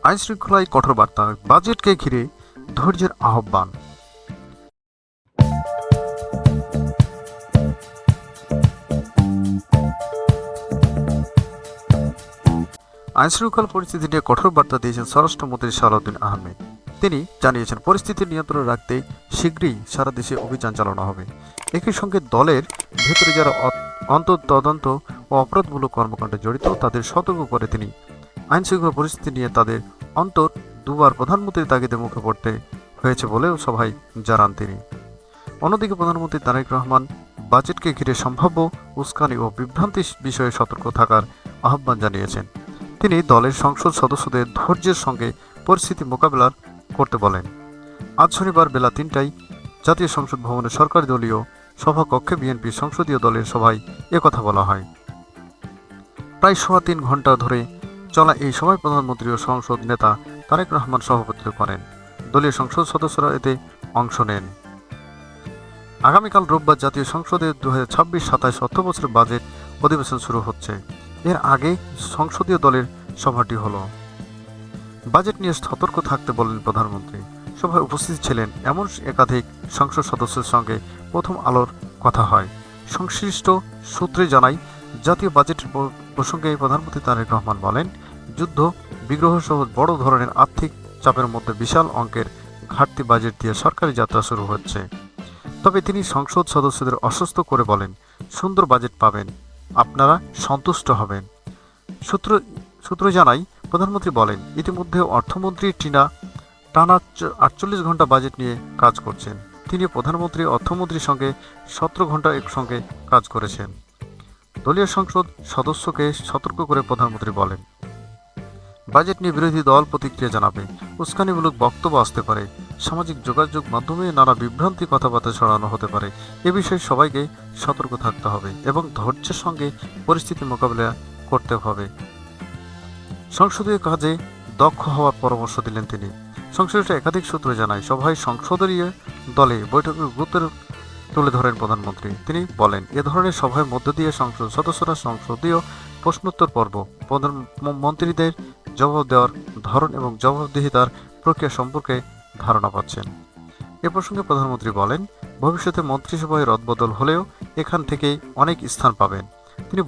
আইন শৃঙ্খলায় কঠোর বার্তা, বাজেটকে ঘিরে ধৈর্যের আহ্বান। আইন শৃঙ্খলা পরিস্থিতি নিয়ে কঠোর বার্তা দিয়েছেন স্বরাষ্ট্রমন্ত্রী সালাউদ্দিন আহমেদ। তিনি জানিয়েছেন, পরিস্থিতি নিয়ন্ত্রণে রাখতে শীঘ্রই সারা দেশে অভিযান চালানো হবে। একই সঙ্গে দলের ভেতরে যারা তদন্ত ও অপরাধমূলক কর্মকাণ্ডে জড়িত তাদের সতর্ক করে তিনি আইন শৃঙ্খলা পরিস্থিতি নিয়ে তাদের দুবার প্রধানমন্ত্রীর তাগিদে মুখে পড়তে হয়েছে বলেও সভায় জানান তিনি। অন্যদিকে প্রধানমন্ত্রী তারেক রহমান বাজেটকে ঘিরে সম্ভাব্য উস্কানি ও বিভ্রান্তি বিষয়ে সতর্ক থাকার আহ্বান জানিয়েছেন। তিনি দলের সংসদ সদস্যদের ধৈর্যের সঙ্গে পরিস্থিতি মোকাবেলা করতে বলেন। আজ শনিবার বেলা ৩টায় জাতীয় সংসদ ভবনে সরকারি দলীয় সভাকক্ষে বিএনপি সংসদীয় দলের সভায় একথা বলা হয়। প্রায় ৩.৫ ঘণ্টা ধরে চলা এই সভায় প্রধানমন্ত্রী ও সংসদ নেতা তারেক রহমান সভাপতিত্ব করেন। দলীয় সংসদ সদস্যরা এতে অংশ নেন। আগামীকাল রোববার জাতীয় সংসদে 2026-27 অর্থবছরের বাজেট অধিবেশন শুরু হচ্ছে। এর আগে সংসদীয় দলের সভাটি হলো। বাজেট নিয়ে সতর্ক থাকতে বলেন প্রধানমন্ত্রী। সভায় উপস্থিত ছিলেন এমন একাধিক সংসদ সদস্যের সঙ্গে প্রথম আলোর কথা হয়। সংশ্লিষ্ট সূত্রে জানায়, জাতীয় বাজেটের প্রসঙ্গে প্রধানমন্ত্রী তারেক রহমান বলেন, যুদ্ধ বিগ্রহ সহ বড় ধরনের আর্থিক চাপের মধ্যে বিশাল অঙ্কের ঘাটতি বাজেট দিয়ে সরকারি যাত্রা শুরু হচ্ছে। তবে তিনি সংসদ সদস্যদের আশ্বস্ত করে বলেন, সুন্দর বাজেট পাবেন, আপনারা সন্তুষ্ট হবেন। সূত্র জানায়, প্রধানমন্ত্রী বলেন, ইতিমধ্যে অর্থমন্ত্রী টানা 48 ঘন্টা বাজেট নিয়ে কাজ করছেন। তিনি প্রধানমন্ত্রী অর্থমন্ত্রীর সঙ্গে 17 ঘন্টা একসঙ্গে কাজ করেছেন। দলীয় সংসদ সদস্যকে সতর্ক করে প্রধানমন্ত্রী বলেন, বাজেট নিয়ে বিরোধী দল প্রতিক্রিয়া জানাবে, উস্কানিমূলক বক্তব্য আসতে পারে, সামাজিক যোগাযোগ মাধ্যমে নানা বিভ্রান্তি কথাবার্তা ছড়ানো হতে পারে। এ বিষয়ে সবাইকে সতর্ক থাকতে হবে এবং ধৈর্যের সঙ্গে পরিস্থিতি মোকাবিলা করতে হবে। সংসদীয় কাজে দক্ষ হওয়ার পরামর্শ দিলেন তিনি। সংশ্লিষ্ট একাধিক সূত্র জানায়, সভায় সংসদীয় দলে বৈঠকের গুরুত্ব তুলে ধরেন প্রধানমন্ত্রী। তিনি বলেন, এ ধরনের সভার মধ্য দিয়ে সংসদ সদস্যরা সংসদীয় প্রশ্নোত্তর পর্ব, মন্ত্রীদের জবাব দেওয়ার ধরন এবং জবাবদিহিতার প্রক্রিয়া সম্পর্কে ধারণা পাচ্ছেন। এ প্রসঙ্গে প্রধানমন্ত্রী বলেন, ভবিষ্যতে মন্ত্রিসভায় রদবদল হলেও এখান থেকেই অনেক স্থান পাবেন। তিনি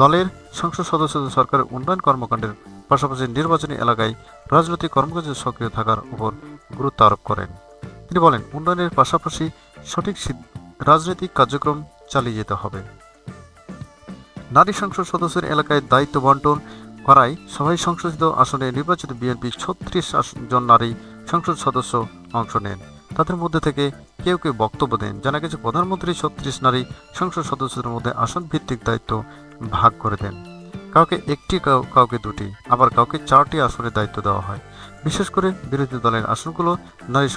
দলের সংসদ সদস্যদের সরকারের উন্নয়ন কর্মকাণ্ডের পাশাপাশি নির্বাচনী এলাকায় রাজনৈতিক কর্মকাণ্ডে সক্রিয় থাকার উপর গুরুত্ব আরোপ করেন। তিনি বলেন, উন্নয়নের পাশাপাশি সঠিক রাজনৈতিক কার্যক্রম চালিয়ে যেতে হবে। নারী সংসদ সদস্যের এলাকায় দায়িত্ব বন্টন করায় সভায় সংসদীয় আসনে নির্বাচিত বিএনপি 36 জন নারী সংসদ সদস্য অংশ নেন। তাদের মধ্যে থেকে কেউ কেউ বক্তব্য দেন। জানা গেছে, প্রধানমন্ত্রী 36 নারী সংসদ সদস্যদের মধ্যে আসন ভিত্তিক দায়িত্ব ভাগ করে দেন। কাউকে একটি, কাউকে দুটি, আবার কাউকে 4টি আসনের দায়িত্ব দেওয়া হয়। বিশেষ করে বিরোধী দলের আসনগুলো নারী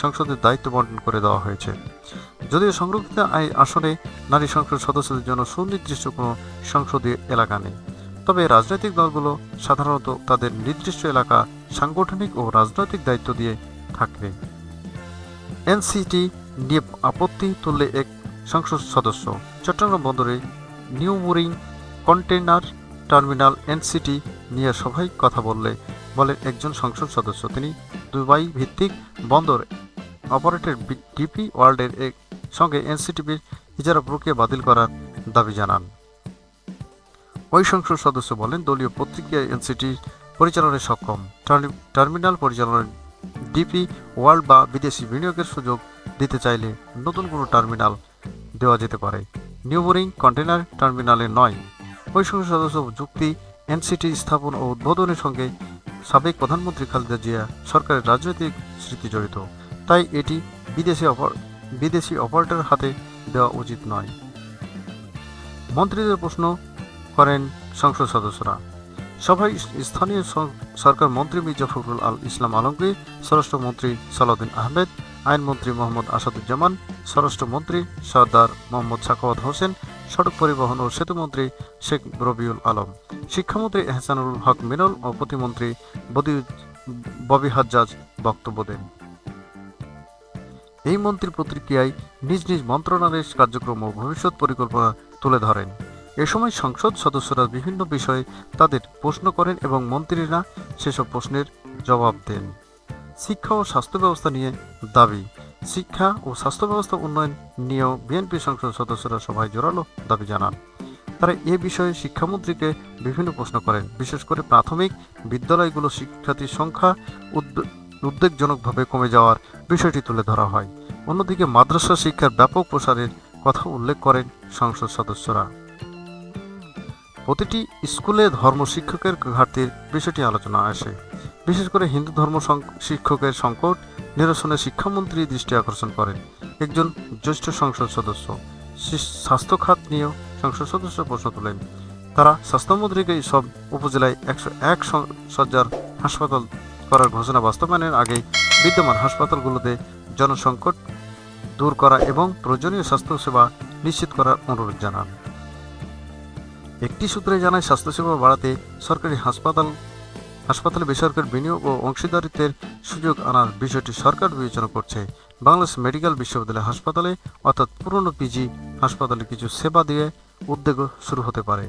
সংসদের দায়িত্ব বন্টন করে দেওয়া হয়েছে। যদিও সংরক্ষিত আসনে নারী সংসদ সদস্যদের জন্য সুনির্দিষ্ট কোনো সংসদীয় এলাকা নেই, তবে রাজনৈতিক দলগুলো সাধারণত তাদের নির্দিষ্ট এলাকা সাংগঠনিক ও রাজনৈতিক দায়িত্ব দিয়ে থাকবে। এনসিটি নিয়ে আপত্তি তুললে এক সংসদ সদস্য, চট্টগ্রাম বন্দরে new mooring container terminal NCT নিয়ে সভায় কথা বলেন একজন সংসদ সদস্য। তিনি দুবাই ভিত্তিক বন্দর অপারেটর ডিপি ওয়ার্ল্ডের সঙ্গে এনসিটিভির ইজারা প্রক্রিয়া বাতিল করার দাবি জানান। ওই সংসদ সদস্য বলেন, দলীয় প্রতিক্রিয়ায় এনসিটি পরিচালনায় সক্ষম, টার্মিনাল পরিচালনায় ডিপি ওয়ার্ল্ড বা বিদেশি বিনিয়োগের সুযোগ দিতে চাইলে নতুন কোনো টার্মিনাল দেওয়া যেতে পারে, নিউ বোরিং কন্টেইনার টার্মিনালে নয়। ওই সংসদ সদস্য যুক্তি, এনসিটি স্থাপন ও উদ্বোধনের সঙ্গে সাবেক প্রধানমন্ত্রী খালেদা জিয়া সরকারের রাজনৈতিক স্মৃতি জড়িত, তাই এটি বিদেশি অপারেটরের হাতে দেওয়া উচিত নয়। মন্ত্রীদের প্রশ্ন করেন সংসদ সদস্যরা। সভায় স্থানীয় সরকার মন্ত্রী মির্জা ফখরুল ইসলাম আলমগীর, স্বরাষ্ট্রমন্ত্রী সালাউদ্দিন আহমেদ, আইনমন্ত্রী মোহাম্মদ আসাদুজ্জামান, স্বরাষ্ট্রমন্ত্রী সরদার মোহাম্মদ সাখাওয়াত হোসেন, সড়ক পরিবহন ও সেতুমন্ত্রী শেখ রবিউল আলম, শিক্ষামন্ত্রী এহসানুল হক মিনল ও প্রতিমন্ত্রী ববি হাজ্জাজ বক্তব্য দেন। এই মন্ত্রীর প্রতিক্রিয়ায় নিজ নিজ মন্ত্রণালয়ের কার্যক্রম ও ভবিষ্যৎ পরিকল্পনা তুলে ধরেন। এ সময় সংসদ সদস্যরা বিভিন্ন বিষয়ে তাদের প্রশ্ন করেন এবং মন্ত্রীরা সেসব প্রশ্নের জবাব দেন। শিক্ষা ও স্বাস্থ্য ব্যবস্থা নিয়ে দাবি। শিক্ষা ও স্বাস্থ্য ব্যবস্থা উন্নয়ন নিয়েও বিএনপি সংসদ সদস্যরা সভায় জোরালো দাবি জানান। তারা এ বিষয়ে শিক্ষামন্ত্রীকে বিভিন্ন প্রশ্ন করেন। বিশেষ করে প্রাথমিক বিদ্যালয়গুলো শিক্ষার্থীর সংখ্যা উদ্বেগজনকভাবে কমে যাওয়ার বিষয়টি তুলে ধরা হয়। অন্যদিকে মাদ্রাসা শিক্ষার ব্যাপক প্রসারের কথা উল্লেখ করেন সংসদ সদস্যরা। প্রতিটি স্কুলে ধর্ম শিক্ষকের ঘাটতির বিষয়টি আলোচনা আসে। বিশেষ করে হিন্দু ধর্ম শিক্ষকের সংকট নিরসনে শিক্ষামন্ত্রী দৃষ্টি আকর্ষণ করেন। একজন জ্যেষ্ঠ সংসদ সদস্য স্বাস্থ্য খাত নিয়েও সংসদ সদস্য প্রশ্ন তোলেন। তারা স্বাস্থ্যমন্ত্রীকে সব উপজেলায় 101 শয্যার হাসপাতাল করার ঘোষণা বাস্তবায়নের আগেই বিদ্যমান হাসপাতালগুলোতে জনসংকট দূর করা এবং প্রয়োজনীয় স্বাস্থ্যসেবা নিশ্চিত করার অনুরোধ জানান। একটি সূত্রে জানায়, স্বাস্থ্যসেবা বাড়াতে সরকারি হাসপাতালে বেসরকারি বিনিয়োগ ও অংশীদারিত্বের সুযোগ আনার বিষয়টি সরকার বিবেচনা করছে। বাংলাদেশ মেডিকেল বিশ্ববিদ্যালয় হাসপাতালে অর্থাৎ পুরনো পিজি হাসপাতালে কিছু সেবা দিয়ে উদ্যোগ শুরু হতে পারে।